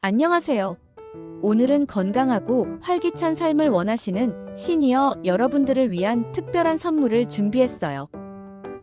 안녕하세요. 오늘은 건강하고 활기찬 삶을 원하시는 시니어 여러분들을 위한 특별한 선물을 준비했어요.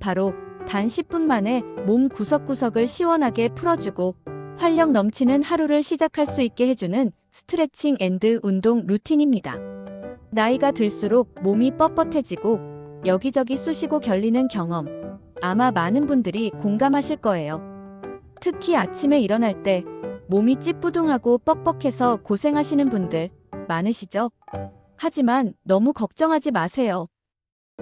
바로 단 10분 만에 몸 구석구석을 시원하게 풀어주고 활력 넘치는 하루를 시작할 수 있게 해주는 스트레칭 앤드 운동 루틴입니다. 나이가 들수록 몸이 뻣뻣해지고 여기저기 쑤시고 결리는 경험, 아마 많은 분들이 공감하실 거예요. 특히 아침에 일어날 때 몸이 찌뿌둥하고 뻑뻑해서 고생하시는 분들 많으시죠? 하지만 너무 걱정하지 마세요.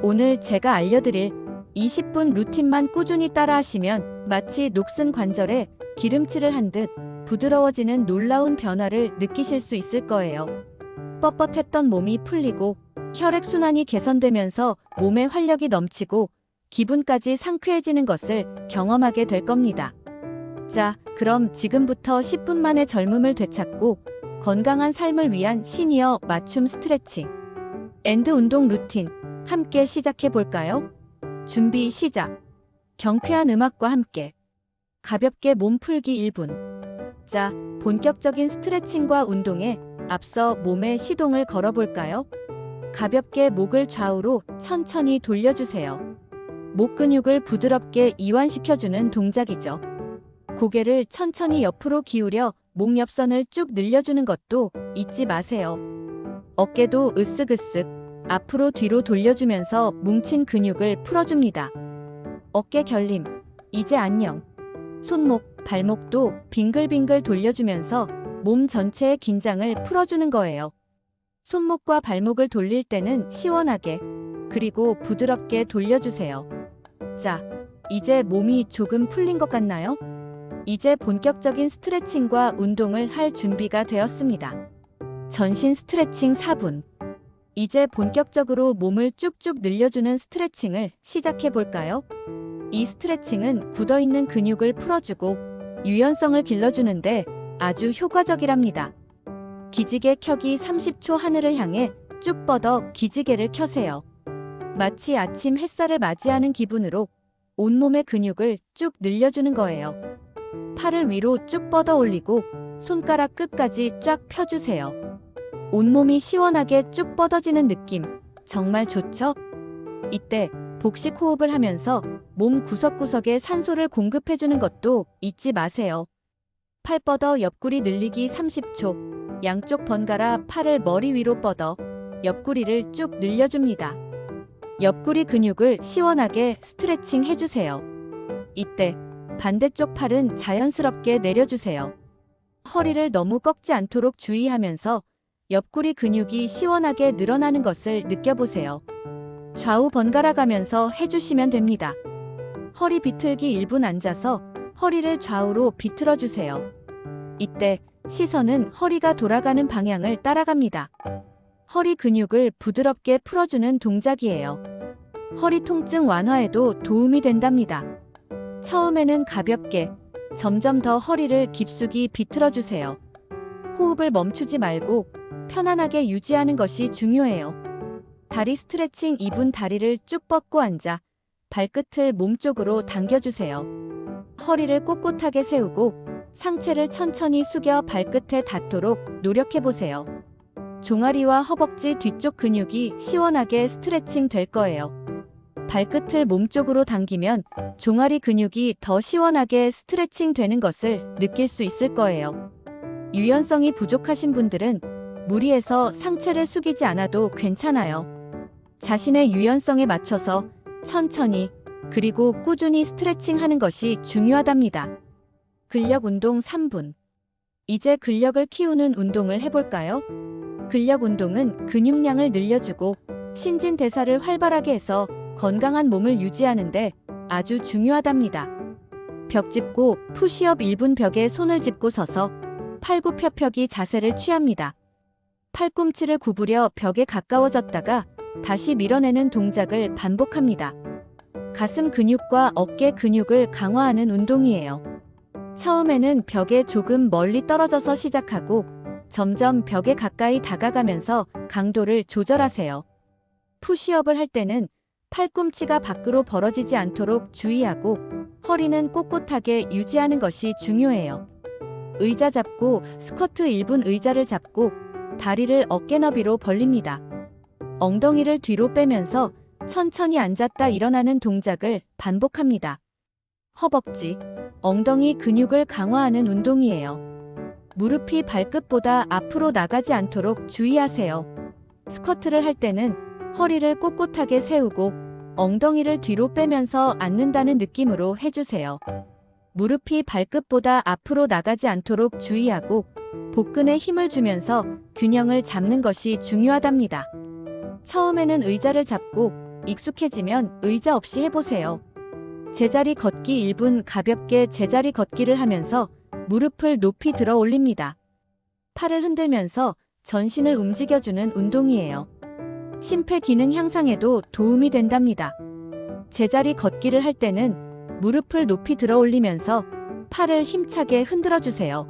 오늘 제가 알려드릴 20분 루틴만 꾸준히 따라하시면 마치 녹슨 관절에 기름칠을 한 듯 부드러워지는 놀라운 변화를 느끼실 수 있을 거예요. 뻣뻣했던 몸이 풀리고 혈액순환이 개선되면서 몸에 활력이 넘치고 기분까지 상쾌해지는 것을 경험하게 될 겁니다. 자, 그럼 지금부터 10분 만에 젊음을 되찾고 건강한 삶을 위한 시니어 맞춤 스트레칭 앤드 운동 루틴 함께 시작해 볼까요? 준비 시작. 경쾌한 음악과 함께 가볍게 몸 풀기 1분. 자, 본격적인 스트레칭과 운동에 앞서 몸에 시동을 걸어 볼까요? 가볍게 목을 좌우로 천천히 돌려주세요. 목 근육을 부드럽게 이완시켜주는 동작이죠. 고개를 천천히 옆으로 기울여 목 옆선을 쭉 늘려주는 것도 잊지 마세요. 어깨도 으쓱으쓱 앞으로 뒤로 돌려주면서 뭉친 근육을 풀어줍니다. 어깨 결림, 이제 안녕. 손목, 발목도 빙글빙글 돌려주면서 몸 전체의 긴장을 풀어주는 거예요. 손목과 발목을 돌릴 때는 시원하게, 그리고 부드럽게 돌려주세요. 자, 이제 몸이 조금 풀린 것 같나요? 이제 본격적인 스트레칭과 운동을 할 준비가 되었습니다. 전신 스트레칭 4분. 이제 본격적으로 몸을 쭉쭉 늘려주는 스트레칭을 시작해 볼까요? 이 스트레칭은 굳어있는 근육을 풀어주고 유연성을 길러주는데 아주 효과적이랍니다. 기지개 켜기 30초 하늘을 향해 쭉 뻗어 기지개를 켜세요. 마치 아침 햇살을 맞이하는 기분으로 온몸의 근육을 쭉 늘려주는 거예요. 팔을 위로 쭉 뻗어 올리고 손가락 끝까지 쫙 펴주세요. 온몸이 시원하게 쭉 뻗어지는 느낌, 정말 좋죠? 이때 복식 호흡을 하면서 몸 구석구석에 산소를 공급해주는 것도 잊지 마세요. 팔 뻗어 옆구리 늘리기 30초, 양쪽 번갈아 팔을 머리 위로 뻗어 옆구리를 쭉 늘려줍니다. 옆구리 근육을 시원하게 스트레칭 해주세요. 이때 반대쪽 팔은 자연스럽게 내려주세요. 허리를 너무 꺾지 않도록 주의하면서 옆구리 근육이 시원하게 늘어나는 것을 느껴보세요. 좌우 번갈아 가면서 해주시면 됩니다. 허리 비틀기 1분 앉아서 허리를 좌우로 비틀어 주세요. 이때 시선은 허리가 돌아가는 방향을 따라갑니다. 허리 근육을 부드럽게 풀어주는 동작이에요. 허리 통증 완화에도 도움이 된답니다. 처음에는 가볍게, 점점 더 허리를 깊숙이 비틀어 주세요. 호흡을 멈추지 말고 편안하게 유지하는 것이 중요해요. 다리 스트레칭 2분. 다리를 쭉 뻗고 앉아 발끝을 몸쪽으로 당겨주세요. 허리를 꼿꼿하게 세우고 상체를 천천히 숙여 발끝에 닿도록 노력해보세요. 종아리와 허벅지 뒤쪽 근육이 시원하게 스트레칭 될 거예요. 발끝을 몸쪽으로 당기면 종아리 근육이 더 시원하게 스트레칭 되는 것을 느낄 수 있을 거예요. 유연성이 부족하신 분들은 무리해서 상체를 숙이지 않아도 괜찮아요. 자신의 유연성에 맞춰서 천천히 그리고 꾸준히 스트레칭 하는 것이 중요하답니다. 근력 운동 3분. 이제 근력을 키우는 운동을 해볼까요? 근력 운동은 근육량을 늘려주고 신진대사를 활발하게 해서 건강한 몸을 유지하는데 아주 중요하답니다. 벽 짚고 푸시업 1분. 벽에 손을 짚고 서서 팔굽혀펴기 자세를 취합니다. 팔꿈치를 구부려 벽에 가까워졌다가 다시 밀어내는 동작을 반복합니다. 가슴 근육과 어깨 근육을 강화하는 운동이에요. 처음에는 벽에 조금 멀리 떨어져서 시작하고 점점 벽에 가까이 다가가면서 강도를 조절하세요. 푸시업을 할 때는 팔꿈치가 밖으로 벌어지지 않도록 주의하고 허리는 꼿꼿하게 유지하는 것이 중요해요. 의자 잡고 스쿼트 1분 의자를 잡고 다리를 어깨 너비로 벌립니다. 엉덩이를 뒤로 빼면서 천천히 앉았다 일어나는 동작을 반복합니다. 허벅지, 엉덩이 근육을 강화하는 운동이에요. 무릎이 발끝보다 앞으로 나가지 않도록 주의하세요. 스쿼트를 할 때는 허리를 꼿꼿하게 세우고 엉덩이를 뒤로 빼면서 앉는다는 느낌으로 해주세요. 무릎이 발끝보다 앞으로 나가지 않도록 주의하고 복근에 힘을 주면서 균형을 잡는 것이 중요하답니다. 처음에는 의자를 잡고 익숙해지면 의자 없이 해보세요. 제자리 걷기 1분 가볍게 제자리 걷기를 하면서 무릎을 높이 들어 올립니다. 팔을 흔들면서 전신을 움직여주는 운동이에요. 심폐기능 향상에도 도움이 된답니다. 제자리 걷기를 할 때는 무릎을 높이 들어 올리면서 팔을 힘차게 흔들어 주세요.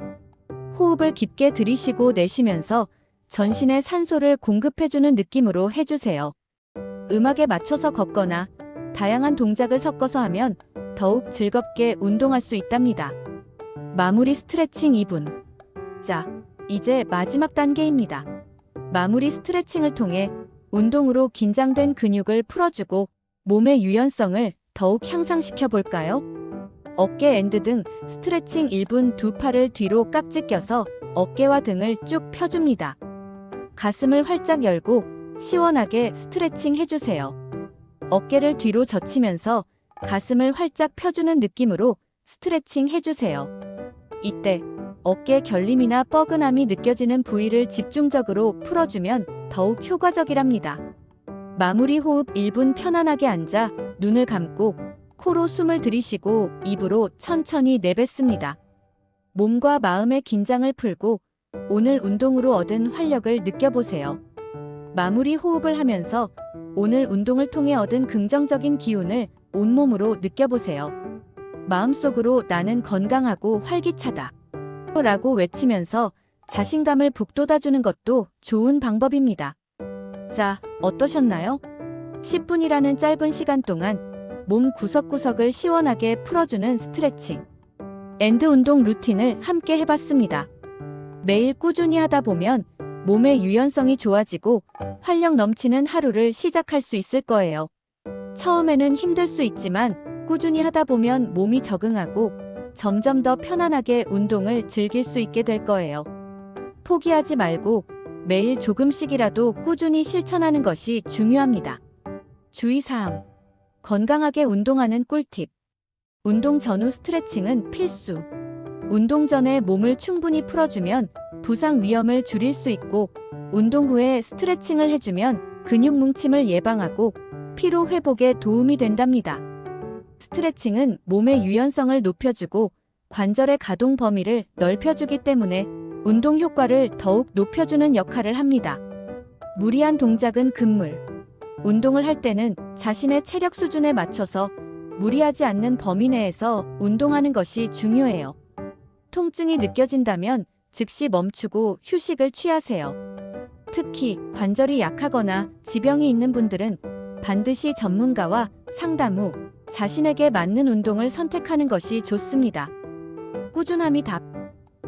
호흡을 깊게 들이쉬고 내쉬면서 전신에 산소를 공급해주는 느낌으로 해주세요. 음악에 맞춰서 걷거나 다양한 동작을 섞어서 하면 더욱 즐겁게 운동할 수 있답니다. 마무리 스트레칭 2분. 자, 이제 마지막 단계입니다. 마무리 스트레칭을 통해 운동으로 긴장된 근육을 풀어주고 몸의 유연성을 더욱 향상시켜 볼까요? 어깨 앤드 등 스트레칭 1분. 두 팔을 뒤로 깍지 껴서 어깨와 등을 쭉 펴줍니다. 가슴을 활짝 열고 시원하게 스트레칭 해주세요. 어깨를 뒤로 젖히면서 가슴을 활짝 펴주는 느낌으로 스트레칭 해주세요. 이때 어깨 결림이나 뻐근함이 느껴지는 부위를 집중적으로 풀어주면 더욱 효과적이랍니다. 마무리 호흡 1분. 편안하게 앉아 눈을 감고 코로 숨을 들이쉬고 입으로 천천히 내뱉습니다. 몸과 마음의 긴장을 풀고 오늘 운동으로 얻은 활력을 느껴보세요. 마무리 호흡을 하면서 오늘 운동을 통해 얻은 긍정적인 기운을 온몸으로 느껴보세요. 마음속으로 나는 건강하고 활기차다 라고 외치면서 자신감을 북돋아주는 것도 좋은 방법입니다. 자, 어떠셨나요? 10분이라는 짧은 시간 동안 몸 구석구석을 시원하게 풀어주는 스트레칭 앤드 운동 루틴을 함께 해봤습니다. 매일 꾸준히 하다 보면 몸의 유연성이 좋아지고 활력 넘치는 하루를 시작할 수 있을 거예요. 처음에는 힘들 수 있지만 꾸준히 하다 보면 몸이 적응하고 점점 더 편안하게 운동을 즐길 수 있게 될 거예요. 포기하지 말고 매일 조금씩이라도 꾸준히 실천하는 것이 중요합니다. 주의사항. 건강하게 운동하는 꿀팁. 운동 전후 스트레칭은 필수. 운동 전에 몸을 충분히 풀어주면 부상 위험을 줄일 수 있고 운동 후에 스트레칭을 해주면 근육 뭉침을 예방하고 피로 회복에 도움이 된답니다. 스트레칭은 몸의 유연성을 높여주고 관절의 가동 범위를 넓혀주기 때문에 운동 효과를 더욱 높여주는 역할을 합니다. 무리한 동작은 금물. 운동을 할 때는 자신의 체력 수준에 맞춰서 무리하지 않는 범위 내에서 운동하는 것이 중요해요. 통증이 느껴진다면 즉시 멈추고 휴식을 취하세요. 특히 관절이 약하거나 지병이 있는 분들은 반드시 전문가와 상담 후 자신에게 맞는 운동을 선택하는 것이 좋습니다. 꾸준함이 답.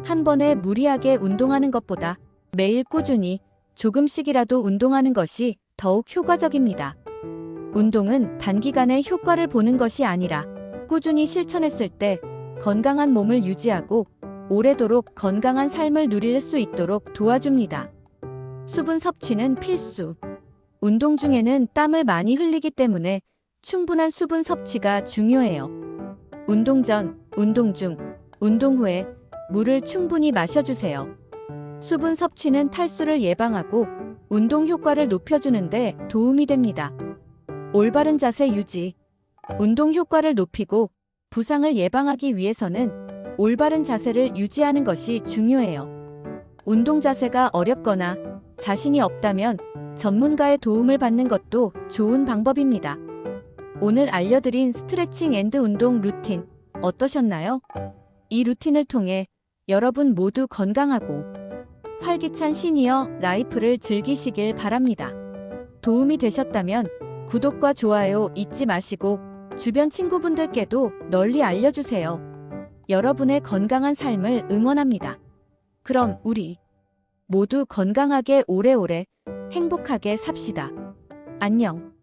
한 번에 무리하게 운동하는 것보다 매일 꾸준히 조금씩이라도 운동하는 것이 더욱 효과적입니다. 운동은 단기간에 효과를 보는 것이 아니라 꾸준히 실천했을 때 건강한 몸을 유지하고 오래도록 건강한 삶을 누릴 수 있도록 도와줍니다. 수분 섭취는 필수. 운동 중에는 땀을 많이 흘리기 때문에 충분한 수분 섭취가 중요해요. 운동 전, 운동 중, 운동 후에 물을 충분히 마셔주세요. 수분 섭취는 탈수를 예방하고 운동 효과를 높여주는데 도움이 됩니다. 올바른 자세 유지. 운동 효과를 높이고 부상을 예방하기 위해서는 올바른 자세를 유지하는 것이 중요해요. 운동 자세가 어렵거나 자신이 없다면 전문가의 도움을 받는 것도 좋은 방법입니다. 오늘 알려드린 스트레칭 앤드 운동 루틴 어떠셨나요? 이 루틴을 통해 여러분 모두 건강하고 활기찬 시니어 라이프를 즐기시길 바랍니다. 도움이 되셨다면 구독과 좋아요 잊지 마시고 주변 친구분들께도 널리 알려주세요. 여러분의 건강한 삶을 응원합니다. 그럼 우리 모두 건강하게 오래오래 행복하게 삽시다. 안녕.